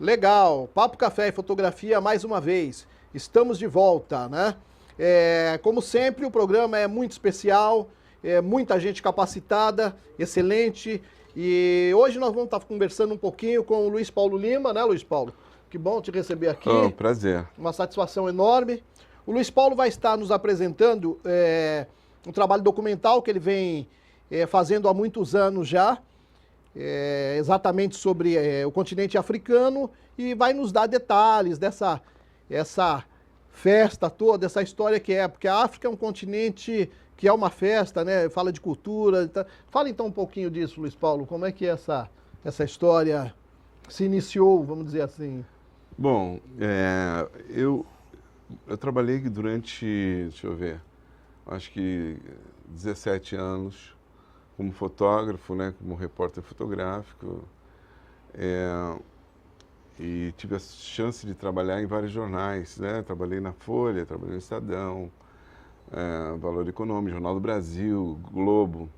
Legal. Papo Café e Fotografia mais uma vez. Estamos de volta, né? Como sempre, o programa é muito especial, muita gente capacitada, excelente. E hoje nós vamos estar conversando um pouquinho com o Luiz Paulo Lima, né, Luiz Paulo? Que bom te receber aqui. Prazer. Uma satisfação enorme. O Luiz Paulo vai estar nos apresentando um trabalho documental que ele vem fazendo há muitos anos já, exatamente sobre o continente africano, e vai nos dar detalhes dessa festa toda, essa história que é, porque a África é um continente que é uma festa, né? Fala de cultura. Tá. Fala então um pouquinho disso, Luiz Paulo, como é que essa história se iniciou, vamos dizer assim? Bom, eu trabalhei durante, deixa eu ver, acho que 17 anos como fotógrafo, né, como repórter fotográfico, e tive a chance de trabalhar em vários jornais, né? Trabalhei na Folha, trabalhei no Estadão, Valor Econômico, Jornal do Brasil, Globo.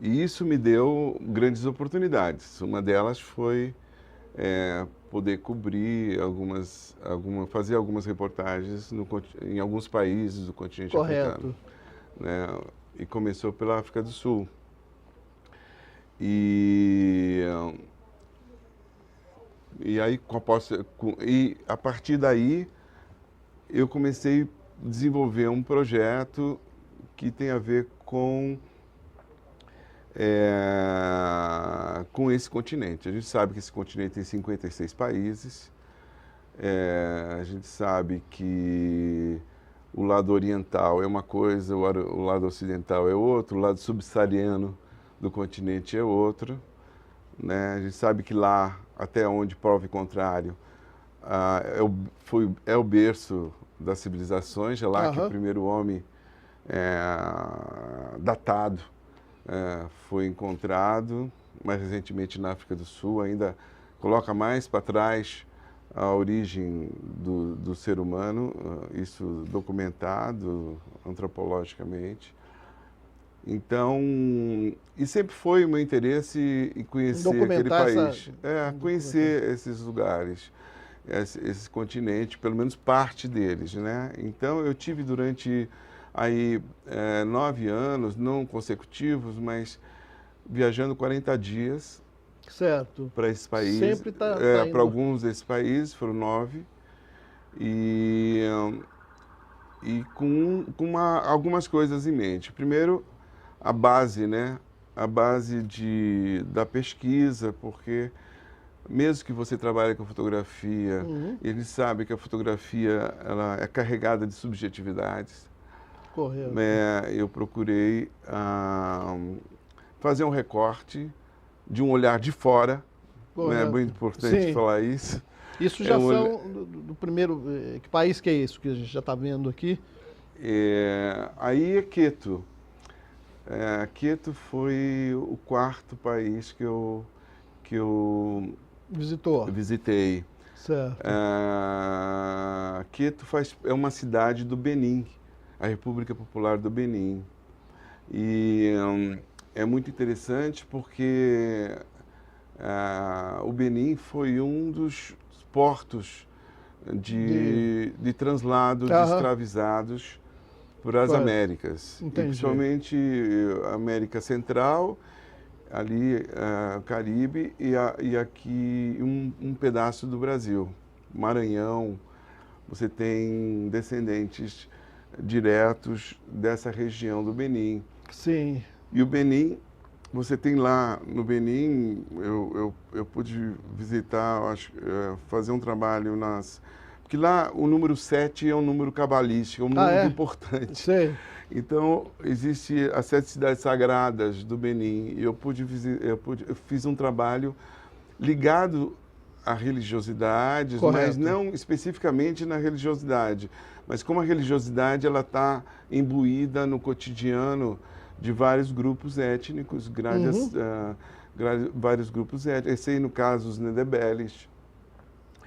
E isso me deu grandes oportunidades. Uma delas foi poder cobrir fazer algumas reportagens em alguns países do continente africano. Né? E começou pela África do Sul. E aí, a partir daí, eu comecei a desenvolver um projeto que tem a ver com esse continente. A gente sabe que esse continente tem 56 países. A gente sabe que o lado oriental é uma coisa, o lado ocidental é outro, o lado subsaariano do continente é outro. Né? A gente sabe que lá, até onde prove o contrário, é o berço das civilizações, é lá que o primeiro homem datado foi encontrado, mais recentemente na África do Sul, ainda coloca mais para trás a origem do ser humano, isso documentado antropologicamente. Então, e sempre foi o meu interesse em conhecer aquele país, conhecer esses lugares, esse continente, pelo menos parte deles, né? Então, eu tive durante aí 9 anos, não consecutivos, mas viajando 40 dias. Certo. Para esses países. Sempre tá indo. Para alguns desses países, foram 9. E com algumas coisas em mente. Primeiro, a base, né? A base da pesquisa, porque mesmo que você trabalhe com fotografia, ele sabe que a fotografia ela é carregada de subjetividades. Correto. Eu procurei fazer um recorte de um olhar de fora. É muito importante falar isso. Isso já são do primeiro... Que país que é isso que a gente já está vendo aqui? Aí é Queto. Queto foi o 4º país que eu visitei. Certo. Queto é uma cidade do Benin, a República Popular do Benin. E é muito interessante porque o Benin foi um dos portos de translado de escravizados para as Américas. E principalmente a América Central, ali Caribe e aqui um pedaço do Brasil. Maranhão, você tem descendentes diretos dessa região do Benin. Sim. E o Benin, você tem lá no Benin, eu pude visitar, fazer um trabalho porque lá o número 7 é um número cabalístico, é um número importante. Sei. Então, existe as 7 cidades sagradas do Benin, e eu fiz um trabalho ligado a religiosidades, mas não especificamente na religiosidade, mas como a religiosidade ela está imbuída no cotidiano de vários grupos étnicos, vários grupos étnicos. Esse aí, no caso, os Ndebeles.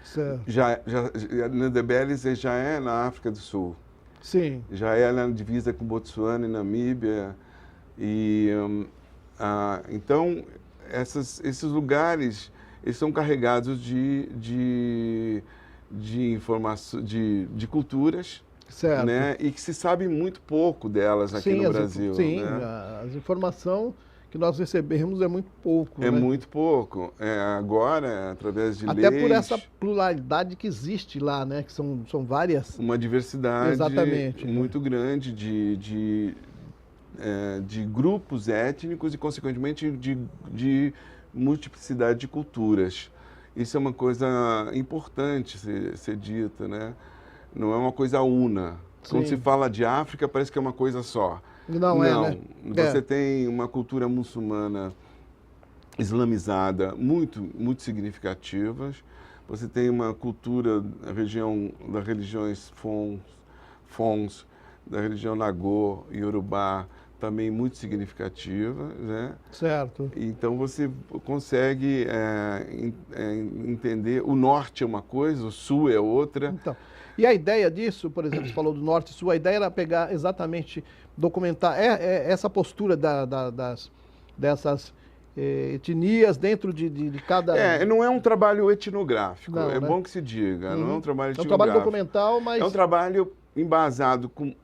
Certo. Ndebeles já é na África do Sul. Sim. Já é na divisa com Botsuana e Namíbia. E, então, esses lugares eles são carregados de informação, de culturas, Certo. né? E que se sabe muito pouco delas aqui no Brasil. Sim, né? as informações que nós recebemos é muito pouco. É né? muito pouco. Agora, através de Até leis... por essa pluralidade que existe lá, né? Que são várias. Uma diversidade Exatamente, muito grande de grupos étnicos e, consequentemente, de multiplicidade de culturas. Isso é uma coisa importante ser dita, né? Não é uma coisa una. Quando se fala de África, parece que é uma coisa só. Não é, né? Você tem uma cultura muçulmana islamizada muito significativa. Você tem uma cultura da religiões Fons, da religião Nagô e Yorubá, também muito significativa, né? Certo. Então você consegue entender, o norte é uma coisa, o sul é outra. Então, e a ideia disso, por exemplo, você falou do norte e sul, a ideia era pegar exatamente, documentar essa postura dessas etnias dentro de cada... Não é um trabalho etnográfico, Não, é né? bom que se diga, não é um trabalho É um etnográfico. trabalho documental, mas... É um trabalho embasado com...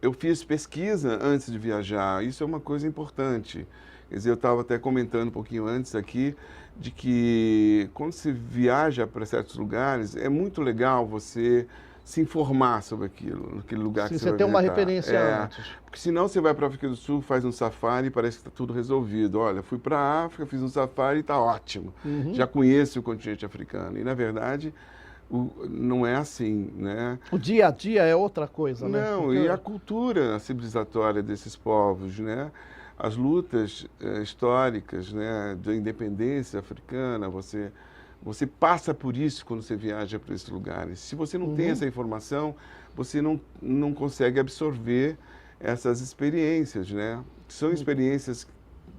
Eu fiz pesquisa antes de viajar, isso é uma coisa importante. Quer dizer, eu estava até comentando um pouquinho antes aqui, de que quando se viaja para certos lugares, é muito legal você se informar sobre aquele lugar que você vai tem uma visitar. referência antes. Porque senão você vai para a África do Sul, faz um safari e parece que está tudo resolvido. Olha, fui para a África, fiz um safari e está ótimo. Já conheço o continente africano. E, na verdade, não é assim, né? O dia a dia é outra coisa, né? Não, Porque... e a cultura civilizatória desses povos, né? As lutas históricas, né, da independência africana, você passa por isso quando você viaja para esses lugares. Se você não tem essa informação, você não consegue absorver essas experiências, né? São experiências...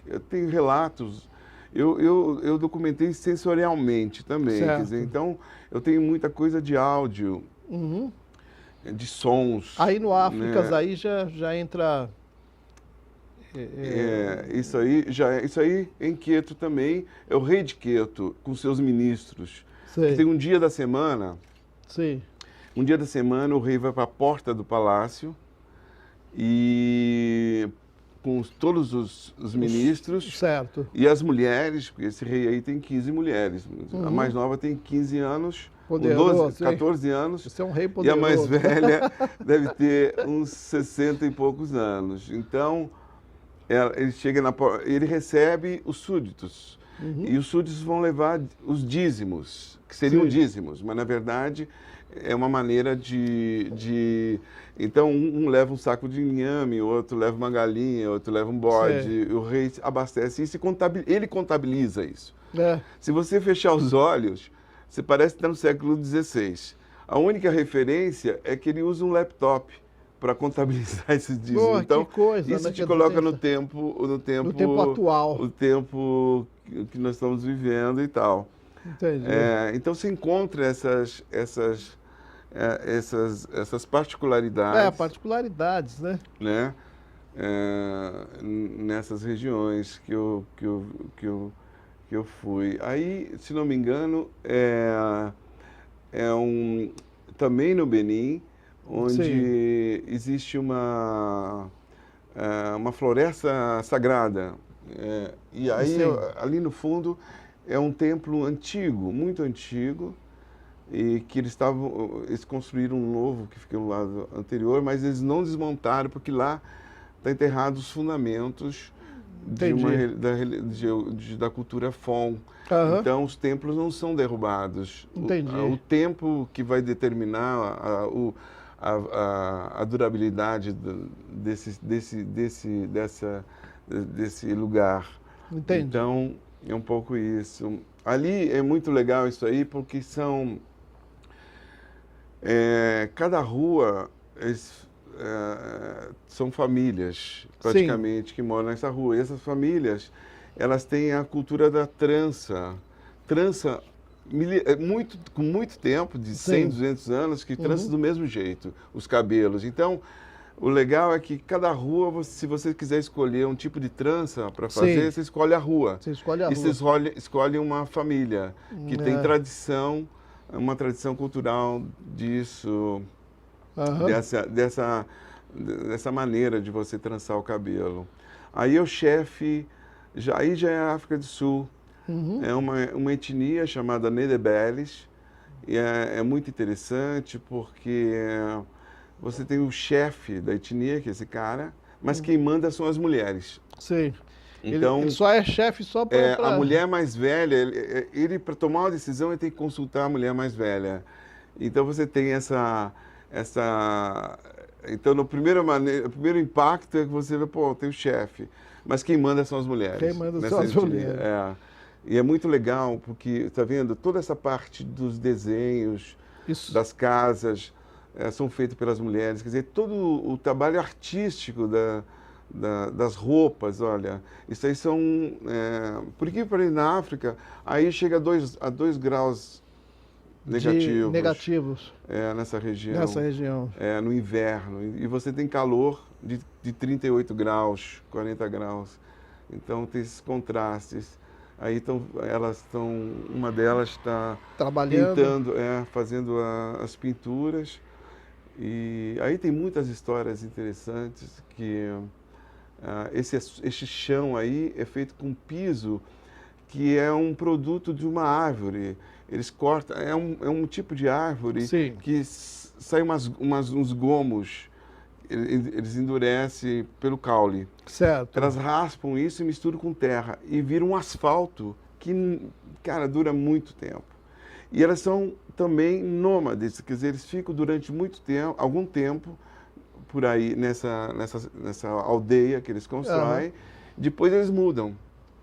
Eu tenho relatos... Eu documentei sensorialmente também, Certo. quer dizer, então eu tenho muita coisa de áudio, de sons. Aí no África, né? aí já entra... Isso aí em Queto também, é o rei de Queto, com seus ministros. Sei. Tem um dia da semana, Sim. um dia da semana o rei vai para a porta do palácio e com todos os ministros Certo. e as mulheres, porque esse rei aí tem 15 mulheres. A mais nova tem 15 anos, Poderoso, 14 anos. Você é um rei E a poderoso. mais velha deve ter uns 60 e poucos anos. Então, ele chega ele recebe os súditos. E os súditos vão levar os dízimos, que seriam dízimos, mas na verdade é uma maneira então um leva um saco de inhame, outro leva uma galinha, outro leva um bode, o rei abastece isso e ele contabiliza isso. Se você fechar os olhos, você parece que está no século XVI. A única referência é que ele usa um laptop para contabilizar esses dízimos. Então, que coisa, isso né? te coloca no tempo atual. O tempo que nós estamos vivendo e tal. Entendi. Então, você encontra essas particularidades. Particularidades, né? Nessas regiões que eu fui. Aí, se não me engano, também no Benin, onde existe uma floresta sagrada. E aí, ali no fundo, é um templo antigo, muito antigo, e que eles construíram um novo que fica no lado anterior, mas eles não desmontaram, porque lá está enterrados os fundamentos da cultura Fon. Então, os templos não são derrubados. O tempo que vai determinar a durabilidade desse lugar. Entendi. Então, é um pouco isso. Ali é muito legal isso aí, porque cada rua são famílias, praticamente, que moram nessa rua. E essas famílias, elas têm a cultura da trança. Trança com muito tempo, de 100, 200 anos, que trança do mesmo jeito, os cabelos. Então, O legal é que cada rua, se você quiser escolher um tipo de trança para fazer, Sim. você escolhe a rua. Você escolhe a E rua. você escolhe uma família que tem tradição, uma tradição cultural disso, dessa maneira de você trançar o cabelo. Aí o chefe, aí já é a África do Sul. É uma etnia chamada Nedebeles, e é muito interessante porque você tem o chefe da etnia, que é esse cara, mas quem manda são as mulheres. Sim. Então, ele só é chefe só para... a mulher mais velha, ele para tomar uma decisão, ele tem que consultar a mulher mais velha. Então você tem então, o primeiro impacto é que você vê, pô, tem o chefe, mas quem manda são as mulheres. Quem manda são as mulheres. E é muito legal, porque, está vendo, toda essa parte dos desenhos, das casas, são feitos pelas mulheres. Quer dizer, todo o trabalho artístico das roupas, olha, isso aí são... por que para ir na África, aí chega a 2 graus negativos. Nessa região. No inverno. E você tem calor de 38 graus, 40 graus. Então tem esses contrastes. Aí uma delas está pintando, fazendo as pinturas. E aí tem muitas histórias interessantes que esse chão aí é feito com piso que é um produto de uma árvore. Eles cortam, é um tipo de árvore que sai uns gomos, eles endurecem pelo caule. Certo. Elas raspam isso e misturam com terra e viram um asfalto que, cara, dura muito tempo. E elas são também nômades, quer dizer, eles ficam durante algum tempo por aí nessa aldeia que eles constroem, depois eles mudam.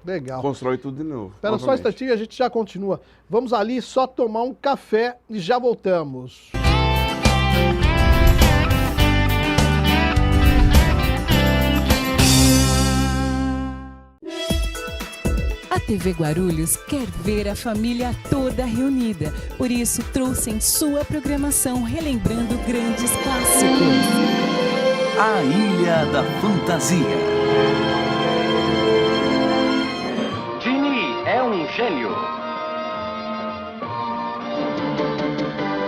Legal. Constrói tudo de novo. Espera só um instantinho, a gente já continua. Vamos ali só tomar um café e já voltamos. A TV Guarulhos quer ver a família toda reunida. Por isso, trouxe em sua programação relembrando grandes clássicos. A Ilha da Fantasia. Genie é um gênio.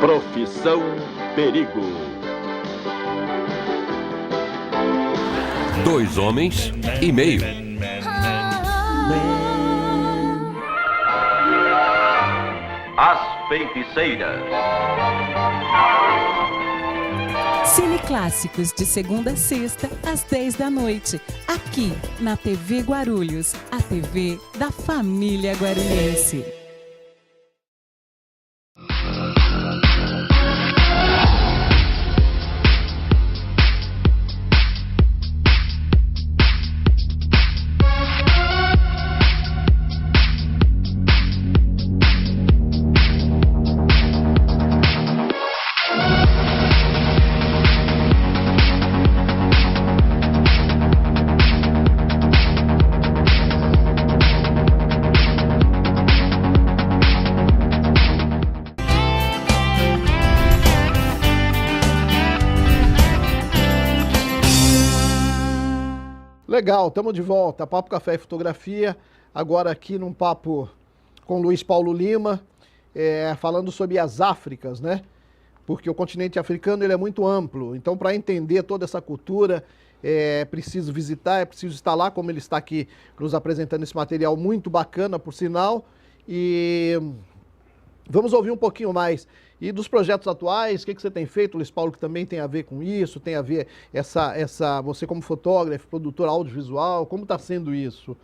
Profissão Perigo. 2 homens e meio. As Feiticeiras. Cine Clássicos de segunda a sexta, às 10 da noite. Aqui, na TV Guarulhos, a TV da família guarulhense. Legal, estamos de volta. Papo Café e Fotografia. Agora aqui num papo com Luiz Paulo Lima, falando sobre as Áfricas, né? Porque o continente africano ele é muito amplo. Então, para entender toda essa cultura, é preciso visitar, é preciso estar lá, como ele está aqui nos apresentando esse material muito bacana, por sinal. E vamos ouvir um pouquinho mais. E dos projetos atuais, o que você tem feito, Luiz Paulo, que também tem a ver com isso, tem a ver você como fotógrafo, produtor audiovisual, como está sendo isso?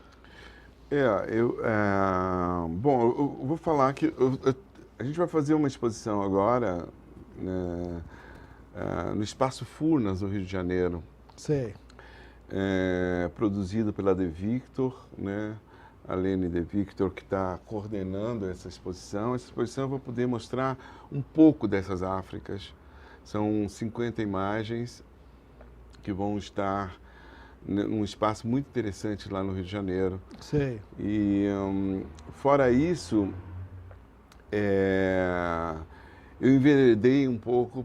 Bom, eu vou falar que a gente vai fazer uma exposição agora no Espaço Furnas, no Rio de Janeiro. Sei. Produzido pela De Victor, né? A Lene De Victor, que está coordenando essa exposição. Essa exposição eu vou poder mostrar um pouco dessas Áfricas. São 50 imagens que vão estar num espaço muito interessante lá no Rio de Janeiro. Sei. E, fora isso, eu enveredei um pouco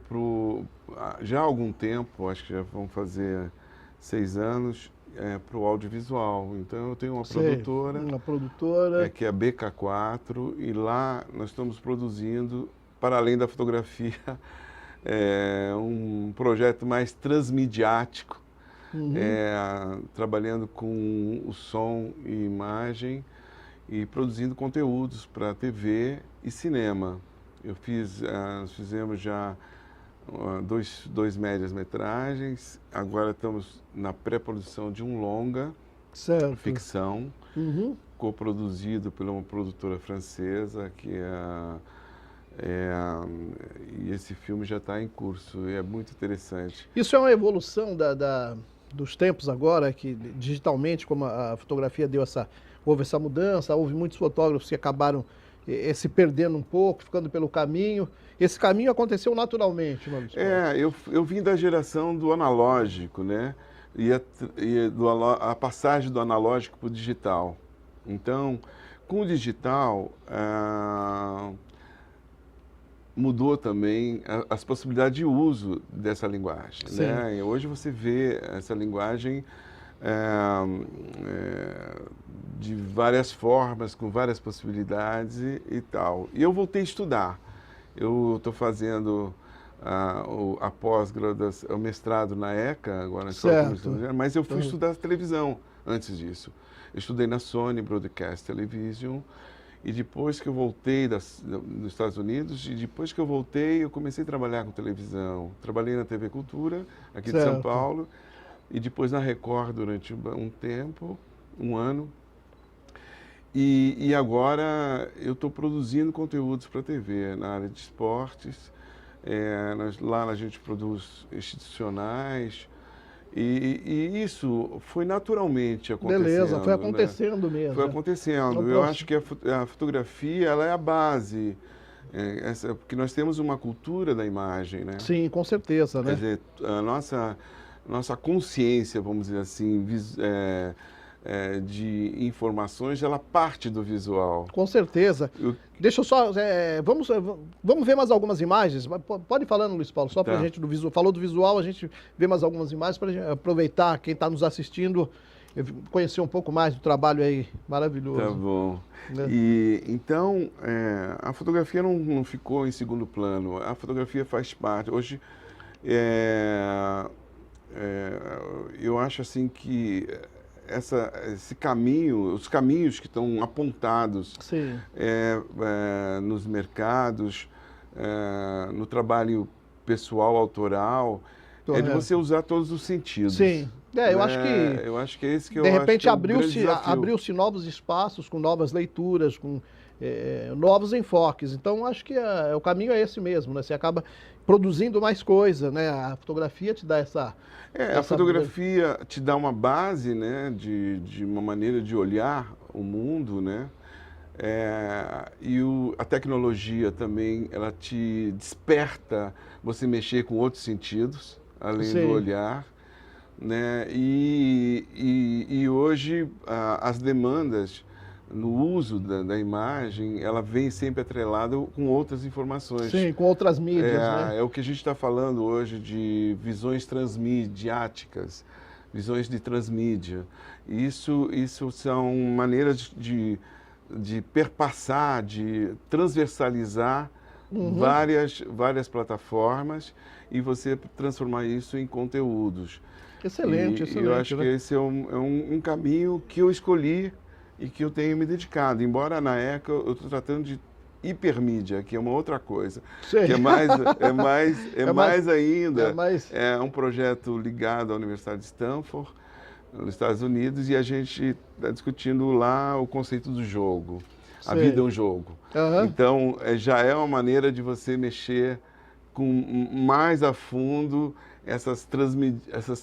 já há algum tempo, acho que já vão fazer 6 anos, para o audiovisual. Então eu tenho uma produtora, que é a BK4, e lá nós estamos produzindo, para além da fotografia, um projeto mais transmediático, trabalhando com o som e imagem e produzindo conteúdos para TV e cinema. Nós fizemos já dois médias-metragens, agora estamos na pré-produção de um longa, ficção, coproduzido por uma produtora francesa, e esse filme já está em curso e é muito interessante. Isso é uma evolução dos tempos agora, que digitalmente, como a fotografia houve essa mudança, houve muitos fotógrafos que acabaram se perdendo um pouco, ficando pelo caminho. Esse caminho aconteceu naturalmente, Maurício? Eu vim da geração do analógico, né? A passagem do analógico para o digital. Então, com o digital, mudou também as possibilidades de uso dessa linguagem, né? E hoje você vê essa linguagem de várias formas, com várias possibilidades e tal. E eu voltei a estudar. Eu estou fazendo a pós-graduação, o mestrado na ECA, agora na Escola Comunicação, mas eu fui estudar televisão antes disso. Eu estudei na Sony Broadcast Television, e depois que eu voltei dos Estados Unidos, eu comecei a trabalhar com televisão. Trabalhei na TV Cultura, aqui de São Paulo, e depois na Record durante um tempo, um ano. E agora eu estou produzindo conteúdos para a TV, na área de esportes. Lá a gente produz institucionais. E isso foi naturalmente acontecendo. Beleza, foi acontecendo, né? Mesmo. Foi acontecendo. Eu acho que a fotografia, ela é a base, porque nós temos uma cultura da imagem, né? Sim, com certeza, né? Quer dizer, a nossa consciência, vamos dizer assim, de informações, ela parte do visual. Com certeza. Deixa eu só... vamos ver mais algumas imagens? Pode ir falando, Luiz Paulo, só para a gente do visual. Falou do visual, a gente vê mais algumas imagens para a gente aproveitar, quem está nos assistindo, conhecer um pouco mais do trabalho aí maravilhoso. Tá bom. E então, a fotografia não ficou em segundo plano. A fotografia faz parte. Hoje, eu acho assim que esse caminho, os caminhos que estão apontados nos mercados, no trabalho pessoal, autoral, é de você usar todos os sentidos. Sim. Eu acho que é esse que eu de repente acho abriu-se novos espaços com novas leituras, com novos enfoques. Então acho que o caminho é esse mesmo, né? Você acaba produzindo mais coisa, né? A fotografia te dá a fotografia te dá uma base, né, de uma maneira de olhar o mundo, né? E a tecnologia também, ela te desperta você mexer com outros sentidos, além do olhar, né? E hoje as demandas no uso da imagem, ela vem sempre atrelada com outras informações. Sim, com outras mídias, né? É o que a gente está falando hoje de visões transmediáticas, visões de transmídia. Isso são maneiras de perpassar, de transversalizar várias plataformas e você transformar isso em conteúdos. Excelente, excelente. Eu acho que esse é um caminho que eu escolhi e que eu tenho me dedicado. Embora na ECA eu estou tratando de hipermídia, que é uma outra coisa. Sim. Que é mais ainda. É um projeto ligado à Universidade de Stanford, nos Estados Unidos, e a gente está discutindo lá o conceito do jogo. A vida é um jogo. Então, já é uma maneira de você mexer mais a fundo essas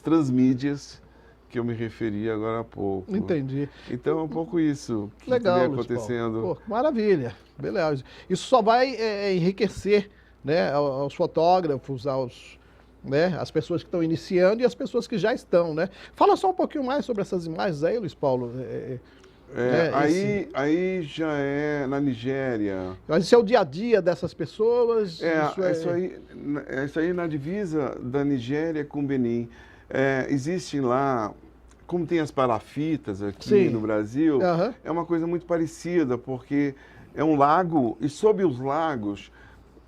transmídias que eu me referi agora há pouco. Entendi. Então é um pouco isso que vem acontecendo. Pô, maravilha, beleza. Isso só vai enriquecer, né, aos fotógrafos, as pessoas que estão iniciando e as pessoas que já estão, né? Fala só um pouquinho mais sobre essas imagens aí, Luiz Paulo. Aí já é na Nigéria. Mas isso é o dia a dia dessas pessoas? Isso aí na divisa da Nigéria com Benin. Existem lá, como tem as palafitas aqui no Brasil, é uma coisa muito parecida, porque é um lago e sob os lagos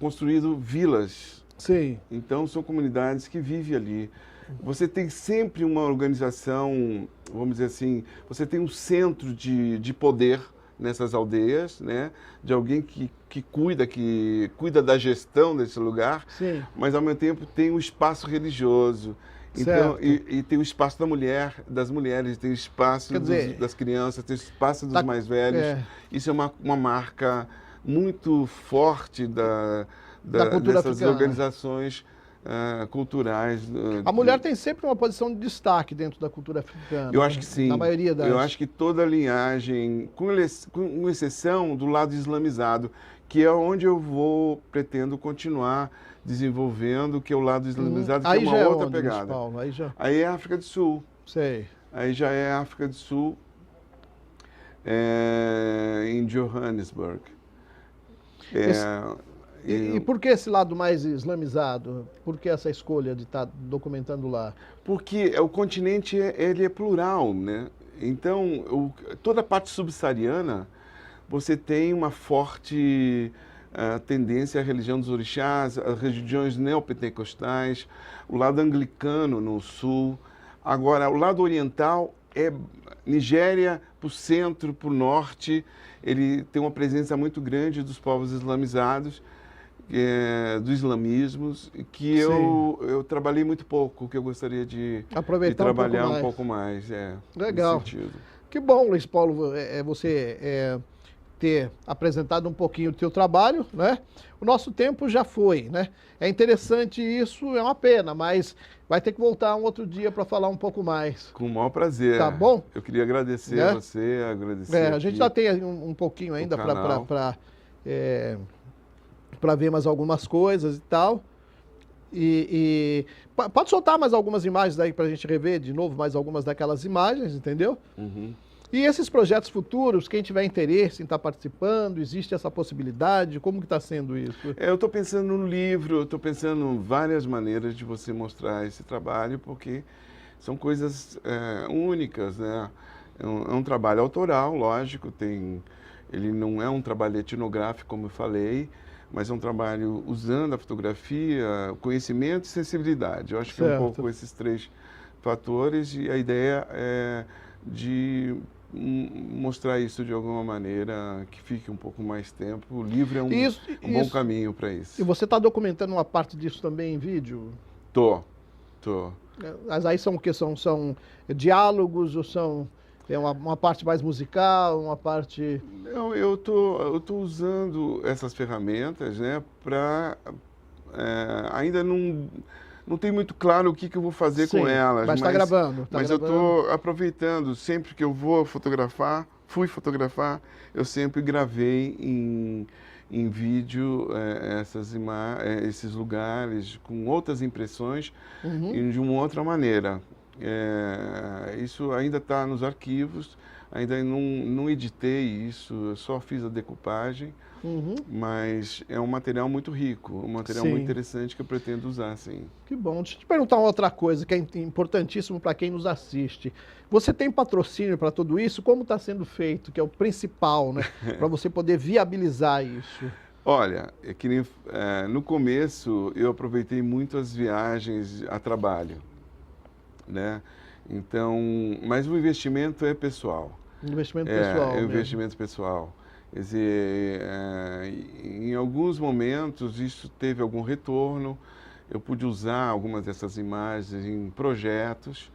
construído vilas. Sim. Então são comunidades que vivem ali. Você tem sempre uma organização, vamos dizer assim, você tem um centro de poder nessas aldeias, né? De alguém que cuida da gestão desse lugar, sim, mas ao mesmo tempo tem um espaço religioso. Então, e tem o espaço das mulheres, tem o espaço das crianças, tem o espaço dos mais velhos. Isso é uma marca muito forte da cultura dessas africana. Organizações culturais. A mulher tem sempre uma posição de destaque dentro da cultura africana. Eu acho que sim. Na maioria das... Eu acho que toda a linhagem, com exceção do lado islamizado, que é onde eu pretendo continuar desenvolvendo, que é o lado islamizado, que é uma outra pegada. Paulo? Aí é África do Sul. Sei. Aí já é África do Sul, em Johannesburg. E por que esse lado mais islamizado? Por que essa escolha de estar documentando lá? Porque o continente ele é plural, né? Então, toda a parte subsaariana, você tem uma forte tendência à religião dos orixás, as religiões neopentecostais, o lado anglicano no sul. Agora, o lado oriental é Nigéria, para o centro, para o norte, ele tem uma presença muito grande dos povos islamizados, do islamismo, que eu trabalhei muito pouco, que eu gostaria de trabalhar um pouco mais. Legal. Nesse sentido. Que bom, Luiz Paulo, você ter apresentado um pouquinho do teu trabalho, né? O nosso tempo já foi, né? É interessante isso, é uma pena, mas vai ter que voltar um outro dia para falar um pouco mais. Com o maior prazer. Tá bom? Eu queria agradecer a você, agradecer a gente já tem um pouquinho ainda para ver mais algumas coisas e tal. E pode soltar mais algumas imagens aí para a gente rever de novo, mais algumas daquelas imagens, entendeu? Uhum. E esses projetos futuros, quem tiver interesse em estar participando, existe essa possibilidade? Como que está sendo isso? Eu estou pensando no livro, eu estou pensando em várias maneiras de você mostrar esse trabalho, porque são coisas únicas, né? É um trabalho autoral, lógico, ele não é um trabalho etnográfico, como eu falei, mas é um trabalho usando a fotografia, conhecimento e sensibilidade. Eu acho que é um pouco esses três fatores, e a ideia é de mostrar isso de alguma maneira, que fique um pouco mais tempo. O livro é um bom caminho para isso. E você está documentando uma parte disso também em vídeo? Tô. Mas aí são o quê? São diálogos ou são uma parte mais musical, uma parte... Não, eu tô usando essas ferramentas, né, para... ainda não tem muito claro o que eu vou fazer com elas. Mas está gravando. Eu estou aproveitando, sempre que eu vou fui fotografar, eu sempre gravei em vídeo esses lugares com outras impressões e de uma outra maneira. Isso ainda está nos arquivos, ainda não editei isso, eu só fiz a decupagem. Mas é um material muito rico, um material muito interessante que eu pretendo usar, sim. Que bom. Deixa eu te perguntar uma outra coisa que é importantíssimo para quem nos assiste. Você tem patrocínio para tudo isso? Como está sendo feito, que é o principal, né? Para você poder viabilizar isso. Olha, no começo eu aproveitei muito as viagens a trabalho, né? Então, mas o investimento é pessoal. Investimento pessoal. É um investimento pessoal. Quer dizer, em alguns momentos isso teve algum retorno, eu pude usar algumas dessas imagens em projetos,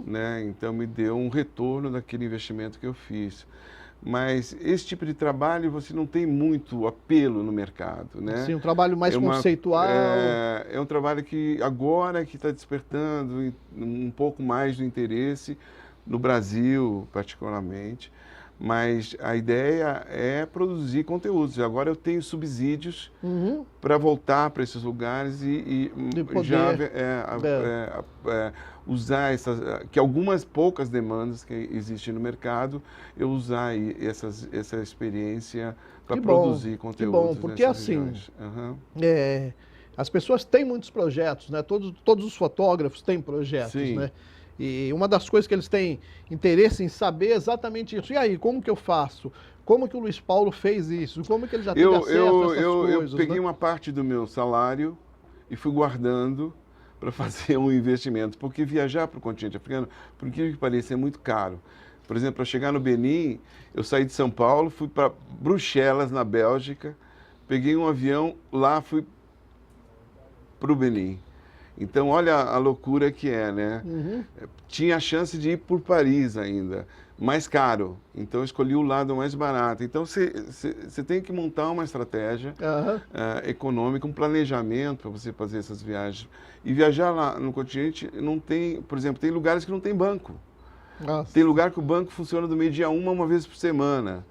né? Então me deu um retorno daquele investimento que eu fiz. Mas esse tipo de trabalho você não tem muito apelo no mercado, né? Sim, um trabalho mais conceitual. É um trabalho que agora que está despertando um pouco mais do interesse, no Brasil particularmente. Mas a ideia é produzir conteúdos. Agora eu tenho subsídios para voltar para esses lugares e poder, já usar que algumas poucas demandas que existem no mercado, eu usar aí essa experiência para produzir conteúdos. Que bom, porque assim, as pessoas têm muitos projetos, né? Todos os fotógrafos têm projetos, Sim. né? E uma das coisas que eles têm interesse em saber é exatamente isso. E aí, como que eu faço? Como que o Luiz Paulo fez isso? Como que ele já teve acesso a essas coisas? Eu peguei, né? uma parte do meu salário e fui guardando para fazer um investimento, porque viajar para o continente africano, por incrível que pareça, é muito caro. Por exemplo, para chegar no Benin, eu saí de São Paulo, fui para Bruxelas, na Bélgica, peguei um avião, lá fui para o Benin. Então, olha a loucura que é, né? Tinha a chance de ir por Paris ainda, mais caro. Então, eu escolhi o lado mais barato. Então, você tem que montar uma estratégia econômica, um planejamento para você fazer essas viagens. E viajar lá no continente não tem... Por exemplo, tem lugares que não tem banco. Nossa. Tem lugar que o banco funciona do meio-dia uma vez por semana.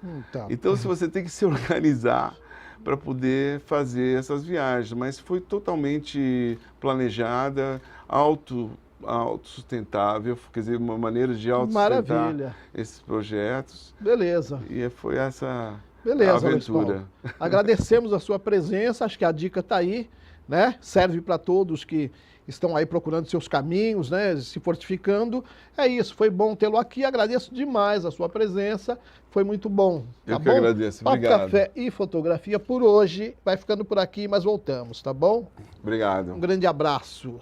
Então, se você tem que se organizar para poder fazer essas viagens, mas foi totalmente planejada, autossustentável, quer dizer, uma maneira de autossustentar esses projetos. Beleza. E foi essa Beleza, aventura. Agradecemos a sua presença, acho que a dica está aí, né? Serve para todos que estão aí procurando seus caminhos, né? Se fortificando. É isso, foi bom tê-lo aqui, agradeço demais a sua presença, foi muito bom. Tá Eu que bom? agradeço, Papo, obrigado. Café e Fotografia por hoje vai ficando por aqui, mas voltamos, tá bom? Obrigado. Um grande abraço.